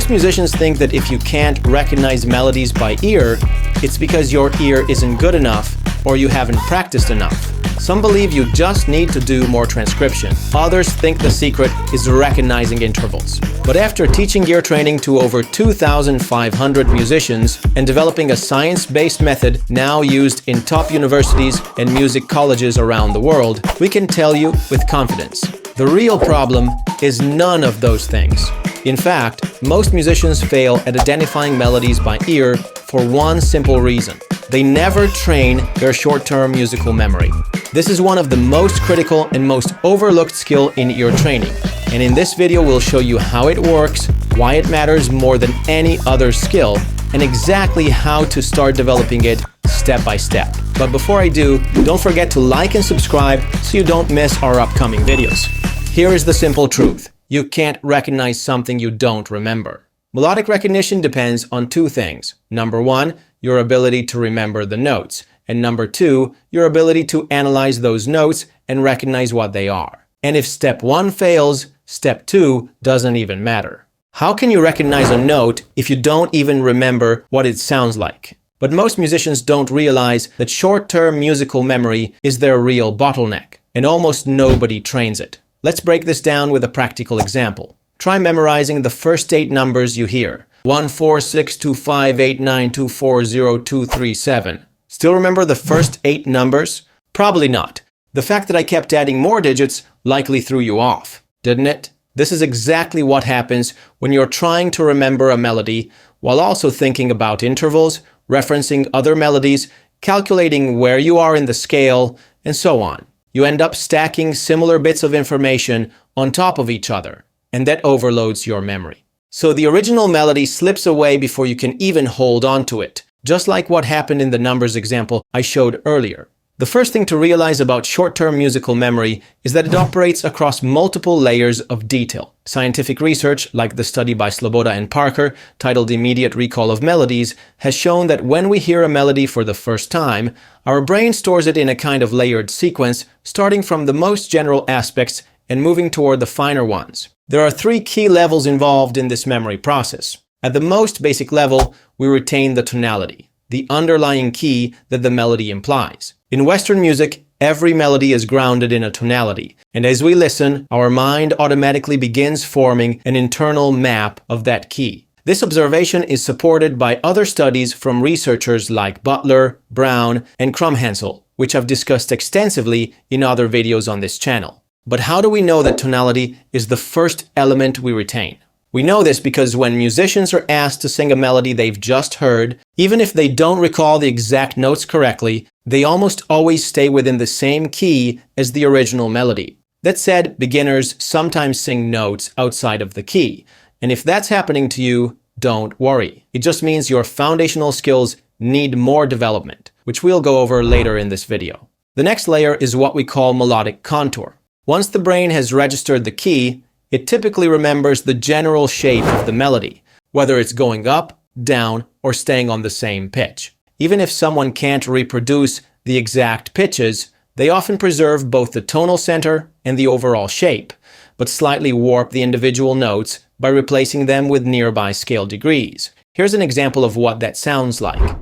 Most musicians think that if you can't recognize melodies by ear, it's because your ear isn't good enough or you haven't practiced enough. Some believe you just need to do more transcription. Others think the secret is recognizing intervals. But after teaching ear training to over 2,500 musicians and developing a science-based method now used in top universities and music colleges around the world, we can tell you with confidence, the real problem is none of those things. In fact, most musicians fail at identifying melodies by ear for one simple reason. They never train their short-term musical memory. This is one of the most critical and most overlooked skill in ear training. And in this video, we'll show you how it works, why it matters more than any other skill, and exactly how to start developing it step by step. But before I do, don't forget to like and subscribe so you don't miss our upcoming videos. Here is the simple truth. You can't recognize something you don't remember. Melodic recognition depends on two things. Number one, your ability to remember the notes. And number two, your ability to analyze those notes and recognize what they are. And if step one fails, step two doesn't even matter. How can you recognize a note if you don't even remember what it sounds like? But most musicians don't realize that short-term musical memory is their real bottleneck, and almost nobody trains it. Let's break this down with a practical example. Try memorizing the first 8 numbers you hear. 1, 4, 6, 2, 5, 8, 9, 2, 4, 0, 2, 3, 7. Still remember the first 8 numbers? Probably not. The fact that I kept adding more digits likely threw you off, didn't it? This is exactly what happens when you're trying to remember a melody while also thinking about intervals, referencing other melodies, calculating where you are in the scale, and so on. You end up stacking similar bits of information on top of each other, and that overloads your memory. So the original melody slips away before you can even hold on to it, just like what happened in the numbers example I showed earlier. The first thing to realize about short-term musical memory is that it operates across multiple layers of detail. Scientific research, like the study by Sloboda and Parker, titled Immediate Recall of Melodies, has shown that when we hear a melody for the first time, our brain stores it in a kind of layered sequence, starting from the most general aspects and moving toward the finer ones. There are 3 key levels involved in this memory process. At the most basic level, we retain the tonality, the underlying key that the melody implies. In Western music, every melody is grounded in a tonality, and as we listen, our mind automatically begins forming an internal map of that key. This observation is supported by other studies from researchers like Butler, Brown, and Krumhansel, which I've discussed extensively in other videos on this channel. But how do we know that tonality is the first element we retain? We know this because when musicians are asked to sing a melody they've just heard, even if they don't recall the exact notes correctly, they almost always stay within the same key as the original melody. That said, beginners sometimes sing notes outside of the key, and if that's happening to you, don't worry. It just means your foundational skills need more development, which we'll go over later in this video. The next layer is what we call melodic contour. Once the brain has registered the key, it typically remembers the general shape of the melody, whether it's going up, down, or staying on the same pitch. Even if someone can't reproduce the exact pitches, they often preserve both the tonal center and the overall shape, but slightly warp the individual notes by replacing them with nearby scale degrees. Here's an example of what that sounds like.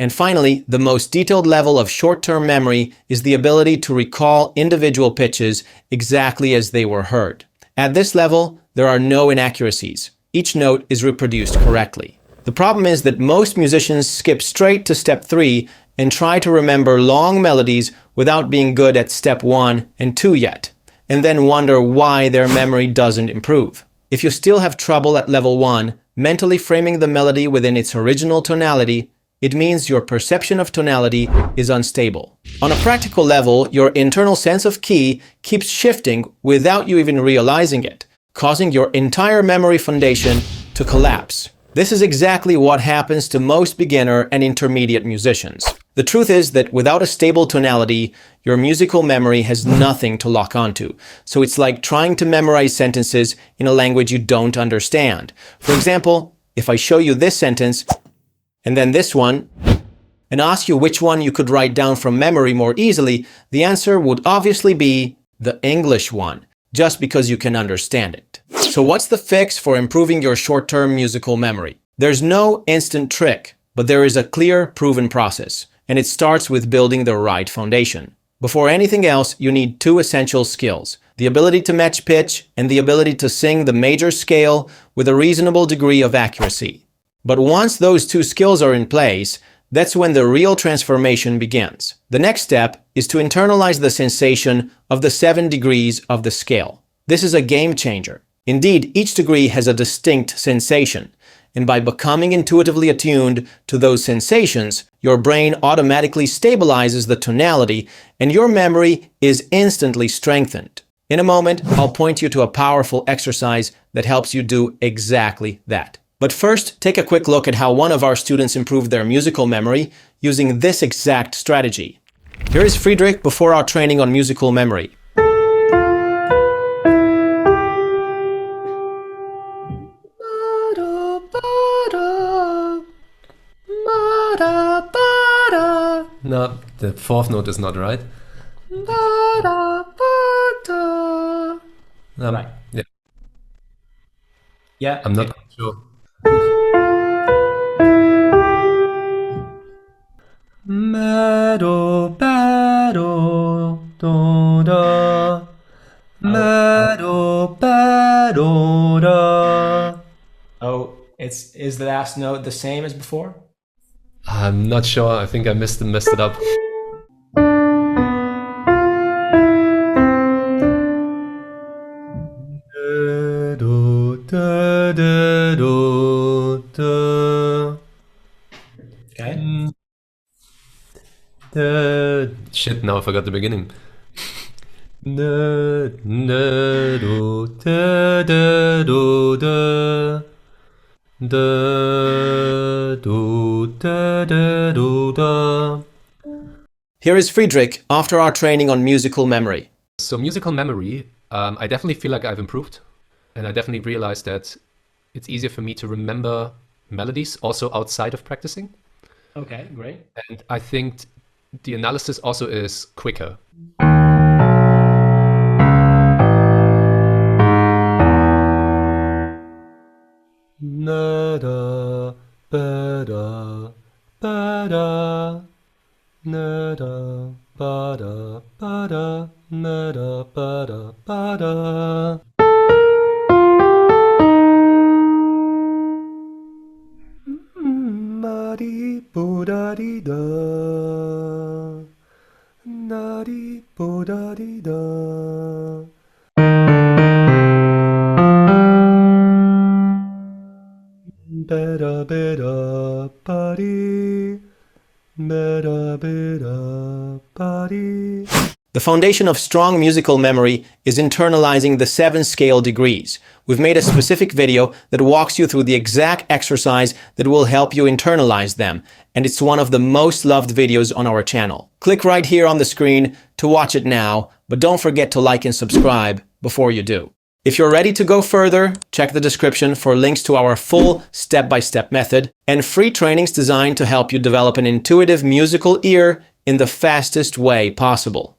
And finally, the most detailed level of short-term memory is the ability to recall individual pitches exactly as they were heard. At this level, there are no inaccuracies. Each note is reproduced correctly. The problem is that most musicians skip straight to step 3 and try to remember long melodies without being good at step 1 and 2 yet, and then wonder why their memory doesn't improve. If you still have trouble at level 1, mentally framing the melody within its original tonality, it means your perception of tonality is unstable. On a practical level, your internal sense of key keeps shifting without you even realizing it, causing your entire memory foundation to collapse. This is exactly what happens to most beginner and intermediate musicians. The truth is that without a stable tonality, your musical memory has nothing to lock onto. So it's like trying to memorize sentences in a language you don't understand. For example, if I show you this sentence, and then this one, and ask you which one you could write down from memory more easily, the answer would obviously be the English one, just because you can understand it. So what's the fix for improving your short-term musical memory? There's no instant trick, but there is a clear, proven process, and it starts with building the right foundation. Before anything else, you need two essential skills: the ability to match pitch and the ability to sing the major scale with a reasonable degree of accuracy. But once those two skills are in place, that's when the real transformation begins. The next step is to internalize the sensation of the 7 degrees of the scale. This is a game changer. Indeed, each degree has a distinct sensation, and by becoming intuitively attuned to those sensations, your brain automatically stabilizes the tonality and your memory is instantly strengthened. In a moment, I'll point you to a powerful exercise that helps you do exactly that. But first, take a quick look at how one of our students improved their musical memory using this exact strategy. Here is Friedrich before our training on musical memory. No, the fourth note is not right. Right. Yeah, Yeah. I'm not sure. Meadow, battle, do da. Meadow, battle, da. Oh, is the last note the same as before? I'm not sure. I think I messed it up. Do, da, da, do, da. Okay. Shit, now I forgot the beginning. Da, da, do, da, da, do, da. Da, do, da, da, do, da. Here is Friedrich after our training on musical memory. So musical memory, I definitely feel like I've improved. And I definitely realized that it's easier for me to remember melodies also outside of practicing. Okay, great. And I think the analysis also is quicker. Nada, bada, bada, nada, bada, bada, nada, bada, bada. Madi, buda, di, da. Nadi, buda, di, da. Beda, beda, body. Beda, beda, body. The foundation of strong musical memory is internalizing the 7 scale degrees. We've made a specific video that walks you through the exact exercise that will help you internalize them, and it's one of the most loved videos on our channel. Click right here on the screen to watch it now, but don't forget to like and subscribe before you do. If you're ready to go further, check the description for links to our full step-by-step method and free trainings designed to help you develop an intuitive musical ear in the fastest way possible.